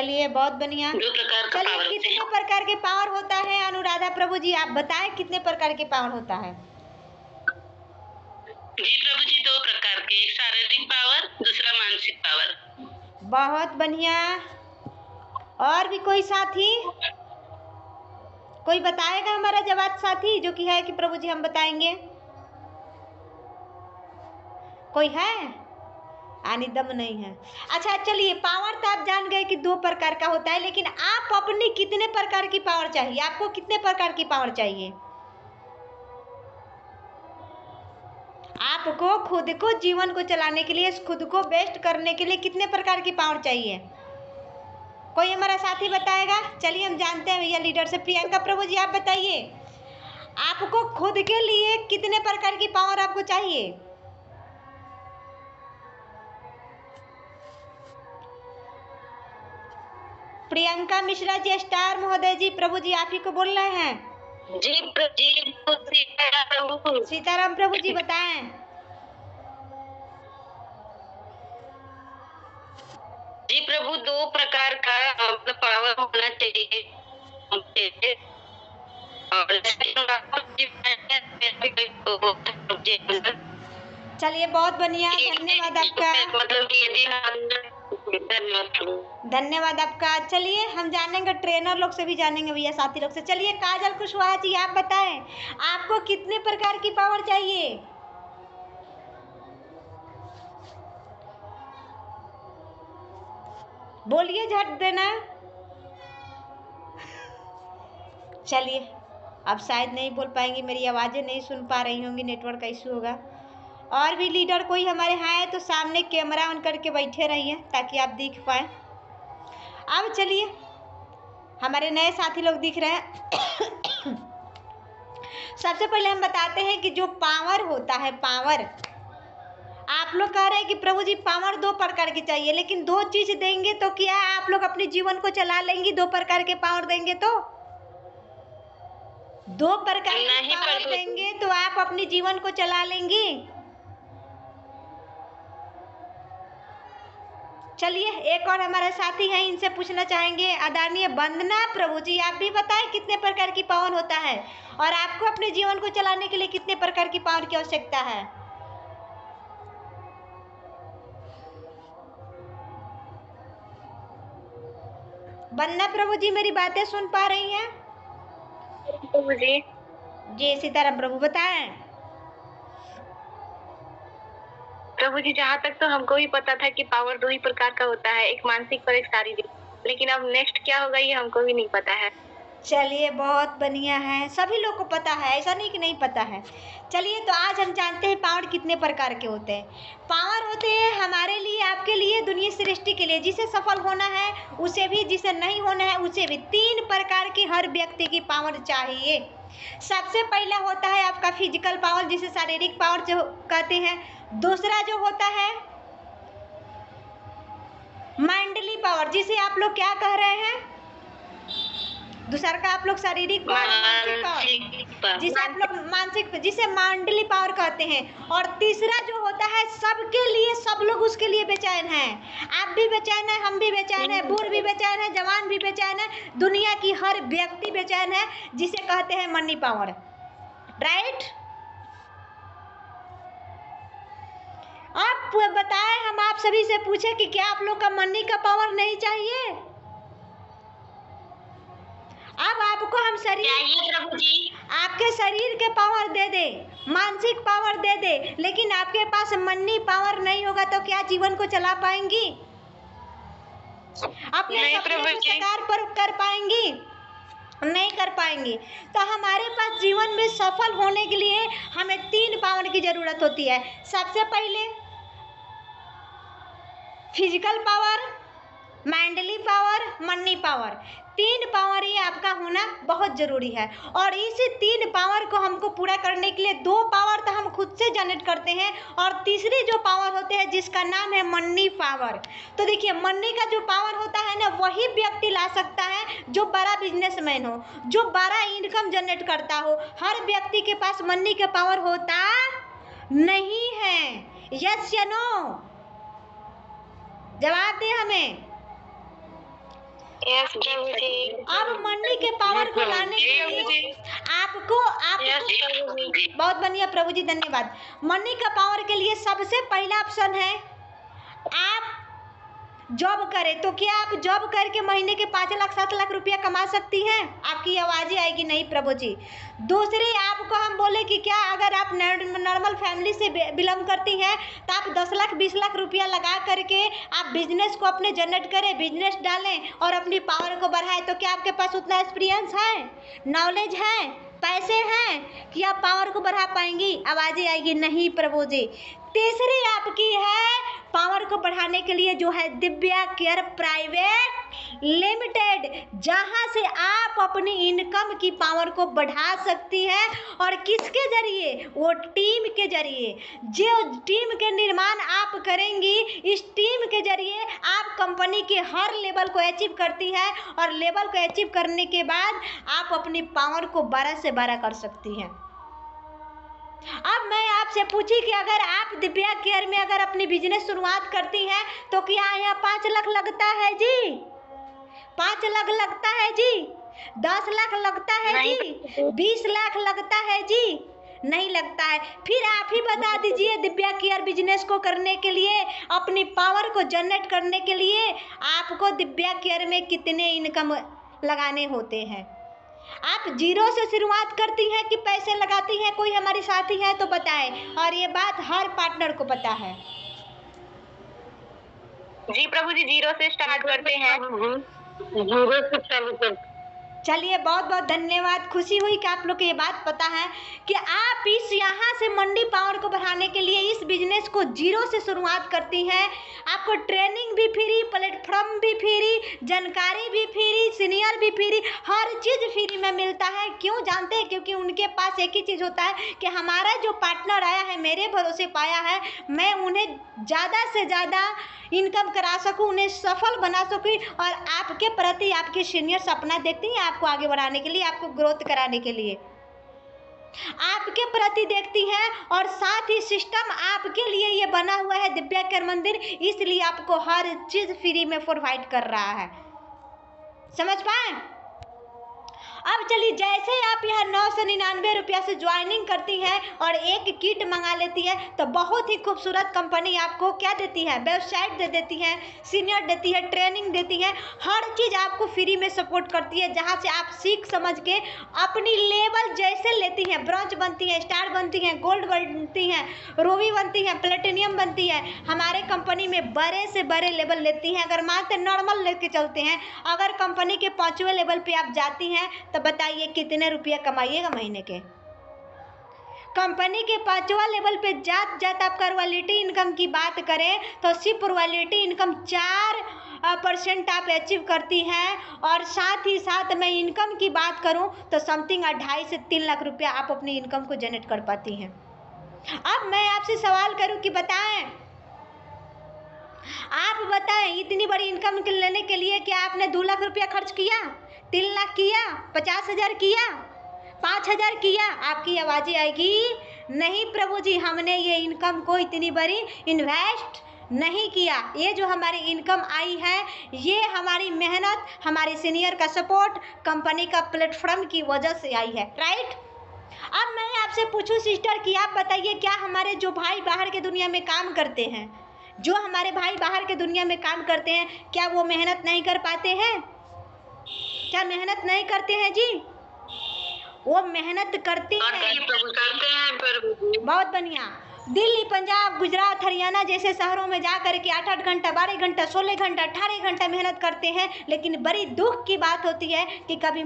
चलिए बहुत बढ़िया। 2 प्रकार का चलिए पावर होते कितने हैं। प्रकार के पावर होता है अनुराधा प्रभु जी, आप बताएं कितने प्रकार के पावर होता है? जी प्रभु जी, 2 प्रकार के, एक शारीरिक पावर, दूसरा मानसिक पावर। बहुत बढ़िया। और भी कोई साथी कोई बताएगा हमारा जवाब साथी जो कि है कि प्रभु जी हम बताएंगे? कोई है? आनी दम नहीं है। अच्छा चलिए, पावर तो आप जान गए कि 2 प्रकार का होता है, लेकिन आप अपनी कितने प्रकार की पावर चाहिए? आपको कितने प्रकार की पावर चाहिए? आपको खुद को जीवन को चलाने के लिए, खुद को बेस्ट करने के लिए कितने प्रकार की पावर चाहिए? कोई हमारा साथी बताएगा? चलिए हम जानते हैं भैया लीडर से। प्रियंका प्रभु जी आप बताइए, आपको खुद के लिए कितने प्रकार की पावर आपको चाहिए? प्रियंका मिश्रा जी, स्टार महोदय जी, प्रभु जी आप ही को बोल रहे हैं। जी प्रभु। सीताराम प्रभु जी बताएं। जी प्रभु, 2 प्रकार का मतलब पावर होना चाहिए। चलिए बहुत बढ़िया, धन्यवाद आपका। मतलब कि यदि धन्यवाद आपका। चलिए हम जानेंगे ट्रेनर लोग से भी जानेंगे भैया, साथी लोग से। चलिए काजल कुशवाहा जी आप बताएं, आपको कितने प्रकार की पावर चाहिए? बोलिए झट देना। चलिए अब शायद नहीं बोल पाएंगी, मेरी आवाज़ें नहीं सुन पा रही होंगी, नेटवर्क का इशू होगा। और भी लीडर कोई हमारे हैं तो सामने कैमरा ऑन करके बैठे रहिए ताकि आप दिख पाए। अब चलिए हमारे नए साथी लोग दिख रहे हैं। सबसे पहले हम बताते हैं कि जो पावर होता है, पावर आप लोग कह रहे हैं कि प्रभु जी पावर 2 प्रकार की चाहिए, लेकिन 2 चीज देंगे तो क्या आप लोग अपने जीवन को चला लेंगी? 2 प्रकार के पावर देंगे तो 2 प्रकार के पावर देंगे तो आप अपने जीवन को चला लेंगी? चलिए एक और हमारे साथी हैं, इनसे पूछना चाहेंगे। आदरणीय वंदना प्रभु जी आप भी बताएं कितने प्रकार की पावर होता है और आपको अपने जीवन को चलाने के लिए कितने प्रकार की पावर की आवश्यकता है? वंदना प्रभु जी मेरी बातें सुन पा रही हैं? प्रभु जी। जी सीताराम प्रभु बताएं। प्रभु जी, जहाँ तक तो हमको भी पता था कि पावर 2 ही प्रकार का होता है, एक मानसिक और एक शारीरिक, लेकिन अब नेक्स्ट क्या होगा ये हमको भी नहीं पता है। चलिए बहुत बढ़िया है, सभी लोग को पता है, ऐसा नहीं कि नहीं पता है। चलिए तो आज हम जानते हैं पावर कितने प्रकार के होते हैं। पावर होते हैं हमारे लिए, आपके लिए, दुनिया सृष्टि के लिए। जिसे सफल होना है उसे भी, जिसे नहीं होना है उसे भी। 3 प्रकार की हर व्यक्ति की पावर चाहिए। सबसे पहला होता है आपका फिजिकल पावर, जिसे शारीरिक पावर जो कहते हैं। दूसरा जो होता है माइंडली पावर, जिसे आप लोग क्या कह रहे हैं? दूसरा का आप लोग शारीरिक पावर, जिसे आप लोग मानसिक, जिसे माइंडली पावर कहते हैं। और तीसरा जो होता है सबके लिए, सब लोग उसके लिए बेचैन हैं। आप भी बेचैन है, हम भी बेचैन है, बूढ़ भी बेचैन है, जवान भी बेचैन है, दुनिया की हर व्यक्ति बेचैन है, जिसे कहते हैं मनी पावर। राइट? आप बताएं, हम आप सभी से पूछे कि क्या आप लोग का मनी का पावर नहीं चाहिए? अब आपको हम शरीर, प्रभु जी, आपके शरीर के पावर दे दे, मानसिक पावर दे दे, लेकिन आपके पास मनी पावर नहीं होगा तो क्या जीवन को चला पाएंगी? अपने सपने को साकार पर कर पाएंगी? नहीं कर पाएंगी। तो हमारे पास जीवन में सफल होने के लिए हमें 3 पावर की जरूरत होती है। सबसे पहले physical power, mentally power, money power. 3 power ये आपका होना बहुत जरूरी है। और इसी 3 पावर को हमको पूरा करने के लिए 2 पावर तो हम खुद से जनरेट करते हैं और तीसरी जो पावर होते हैं जिसका नाम है मनी पावर। तो देखिए मनी का जो पावर होता है ना, वही व्यक्ति ला सकता है जो बड़ा बिजनेसमैन हो, जो बड़ा इनकम जनरेट करता हो। हर व्यक्ति के पास मनी का पावर होता नहीं है। यस या नो? जवाब दे हमें। यस प्रभु जी। अब मनी के पावर को लाने के लिए आपको बहुत बढ़िया प्रभु जी, धन्यवाद। मनी का पावर के लिए सबसे पहला ऑप्शन है आप जॉब करें। तो क्या आप जॉब करके महीने के 5 लाख 7 लाख रुपया कमा सकती हैं? आपकी आवाज़ें आएगी नहीं प्रभु जी। दूसरी आपको हम बोले कि क्या अगर आप नॉर्मल फैमिली से बिलोंग करती हैं तो आप 10 लाख 20 लाख रुपया लगा करके आप बिजनेस को अपने जनरेट करें, बिजनेस डालें और अपनी पावर को बढ़ाएं। तो क्या आपके पास उतना एक्सपीरियंस है, नॉलेज है, पैसे हैं कि आप पावर को बढ़ा पाएंगी? आवाज़ें आएगी नहीं प्रभु जी। तीसरी आपकी है पावर को बढ़ाने के लिए जो है दिव्या केयर प्राइवेट लिमिटेड, जहां से आप अपनी इनकम की पावर को बढ़ा सकती है। और किसके जरिए? वो टीम के जरिए। जो टीम के निर्माण आप करेंगी, इस टीम के जरिए आप कंपनी के हर लेवल को अचीव करती है और लेवल को अचीव करने के बाद आप अपनी पावर को 12 से 12 कर सकती हैं। अब मैं आपसे पूछी कि अगर आप दिव्या केयर में अगर अपनी बिजनेस शुरुआत करती हैं तो क्या यहाँ 5 लाख लगता है जी? 5 लाख लगता है जी? 10 लाख लगता है जी? 20 लाख लगता है जी? नहीं लगता है। फिर आप ही बता दीजिए दिव्या केयर बिजनेस को करने के लिए, अपनी पावर को जनरेट करने के लिए आपको दिव्या केयर में कितने इनकम लगाने होते हैं? आप जीरो से शुरुआत करती हैं कि पैसे लगाती हैं? कोई हमारी साथी है तो बताएं। और ये बात हर पार्टनर को पता है। जी प्रभु जी, जीरो से स्टार्ट करते हैं। जीरो से चालू करते। चलिए बहुत बहुत धन्यवाद। खुशी हुई कि आप लोग को ये बात पता है कि आप इस यहाँ से मंडी पावर को बढ़ाने के लिए इस बिजनेस को जीरो से शुरुआत करती हैं। आपको ट्रेनिंग भी फ्री, प्लेटफॉर्म भी फ्री, जानकारी भी फ्री, सीनियर भी फ्री, हर चीज़ फ्री में मिलता है। क्यों जानते हैं? क्योंकि उनके पास एक ही चीज़ होता है कि हमारा जो पार्टनर आया है, मेरे भरोसे पाया है, मैं उन्हें ज़्यादा से ज़्यादा इनकम करा सकूं, उन्हें सफल बना सकूं। और आपके प्रति आपके सीनियर सपना देखती हैं आपको आगे बढ़ाने के लिए, आपको ग्रोथ कराने के लिए आपके प्रति देखती हैं। और साथ ही सिस्टम आपके लिए ये बना हुआ है दिव्या केयर मंदिर, इसलिए आपको हर चीज़ फ्री में प्रोवाइड कर रहा है। समझ पाए? अब चलिए, जैसे आप यहाँ 999 रुपया से ज्वाइनिंग करती हैं और एक किट मंगा लेती है तो बहुत ही खूबसूरत कंपनी आपको क्या देती है? वेबसाइट दे देती है, सीनियर देती है, ट्रेनिंग देती है, हर चीज़ आपको फ्री में सपोर्ट करती है। जहाँ से आप सीख समझ के अपनी लेवल जैसे लेती हैं, ब्रॉन्ज बनती हैं, स्टार बनती हैं, गोल्ड बनती हैं, रूबी बनती हैं, प्लेटिनियम बनती है, हमारे कंपनी में बड़े से बड़े लेवल लेती हैं। अगर मानते नॉर्मल लेके चलते हैं, अगर कंपनी के 5वें लेवल पे आप जाती हैं तो बताइए कितने रुपये कमाइएगा महीने के? कंपनी के 5वां लेवल पे जात आपका रॉयल्टी इनकम की बात करें तो सिर्फ रॉयल्टी इनकम 4% आप अचीव करती हैं। और साथ ही साथ मैं इनकम की बात करूं तो समथिंग 2.5 से 3 लाख रुपया आप अपनी इनकम को जनरेट कर पाती हैं। अब मैं आपसे सवाल करूं कि बताएं, आप बताएं इतनी बड़ी इनकम लेने के लिए क्या आपने 2 लाख रुपया खर्च किया, 3 लाख किया, 50,000 किया, 5,000 किया? आपकी आवाज़ें आएगी नहीं प्रभु जी, हमने ये इनकम को इतनी बड़ी इन्वेस्ट नहीं किया। ये जो हमारी इनकम आई है ये हमारी मेहनत, हमारी सीनियर का सपोर्ट, कंपनी का प्लेटफॉर्म की वजह से आई है। राइट? अब मैं आपसे पूछूं सिस्टर कि आप बताइए, क्या हमारे जो भाई बाहर के दुनिया में काम करते हैं, जो हमारे भाई बाहर के दुनिया में काम करते हैं, क्या वो मेहनत नहीं कर पाते हैं? क्या मेहनत नहीं करते हैं जी? वो मेहनत करते हैं। बहुत बढ़िया। दिल्ली, पंजाब, गुजरात, हरियाणा जैसे शहरों में जा कर के 8-8 घंटा, 12 घंटा, 16 घंटा, 18 घंटा मेहनत करते हैं। लेकिन बड़ी दुख की बात होती है कि कभी